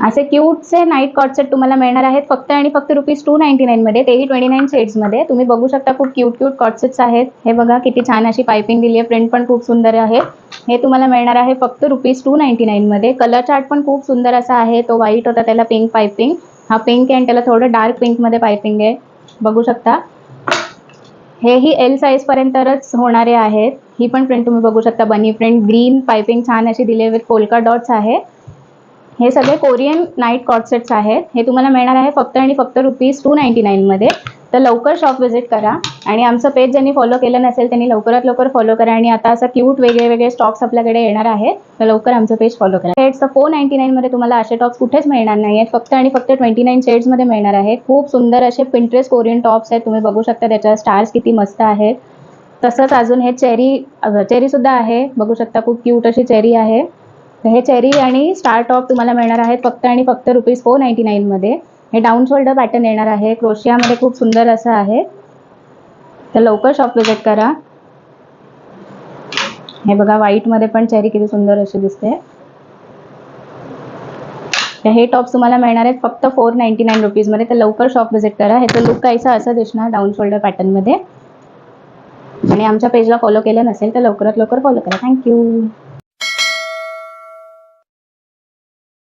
असे क्यूटचे night cot set तुम्हाला मिळणार आहेत फक्त आणि फक्त ₹299 मध्ये, तेही 29 शेड्समध्ये. तुम्ही बघू शकता खूप क्यूट क्यूट कॉट सेट्स आहेत. हे बघा किती छान अशी पायपिंग दिली आहे, प्रिंट पण खूप सुंदर आहे. हे तुम्हाला मिळणार आहे फक्त ₹299 मध्ये. कलर चार्ट पण खूप सुंदर असा आहे. तो व्हाईट होता, त्याला पिंक पायपिंग, हा पिंक आहे आणि त्याला थोडं डार्क पिंकमध्ये पायपिंग आहे. बघू शकता हेही एल साईजपर्यंतच होणारे आहेत. ही पण प्रिंट तुम्ही बघू शकता, बनी प्रिंट, ग्रीन पायपिंग छान अशी दिली आहे विथ पोल्का डॉट्स आहे. हे सगळे कोरियन नाईट कॉट सेट्स आहेत. हे तुम्हाला मिळणार आहे फक्त आणि फक्त ₹299 मध्ये. तर लवकर शॉप व्हिजिट करा आणि आमचं पेज ज्यांनी फॉलो केलं नसेल त्यांनी लवकरात लवकर फॉलो करा. आणि आता असं क्यूट वेगळे वेगळे स्टॉक्स आपल्याकडे येणार आहेत, तर लवकर आमचं पेज फॉलो करा. शेड्स $499 मध्ये तुम्हाला असे टॉप्स कुठेच मिळणार नाही आहेत, फक्त आणि फक्त 29 शेड्समध्ये मिळणार आहे. खूप सुंदर असे पिंटरेस्ट कोरियन टॉप्स आहेत. तुम्ही बघू शकता त्याच्या स्टार्स किती मस्त आहेत. तसंच अजून हे चेरीसुद्धा आहे. बघू शकता खूप क्यूट अशी चेरी आहे. हे चेरी आणि स्टार टॉप तुम्हाला मिळणार आहेत फक्त आणि फक्त ₹499 मध्ये. हे डाऊन शोल्डर पॅटर्न येणार आहे, क्रोशियामध्ये खूप सुंदर असं आहे. तर लवकर शॉप व्हिजिट करा. हे बघा व्हाईटमध्ये पण चेरी किती सुंदर अशी दिसते. तर हे टॉप्स तुम्हाला मिळणार आहेत फक्त ₹499 मध्ये. तर लवकर शॉप व्हिजिट करा. ह्याचं लुक काहीसा असं दिसणार डाऊन शोल्डर पॅटर्नमध्ये. आणि आमच्या पेजला फॉलो केलं नसेल तर लवकरात लवकर फॉलो करा. थँक्यू.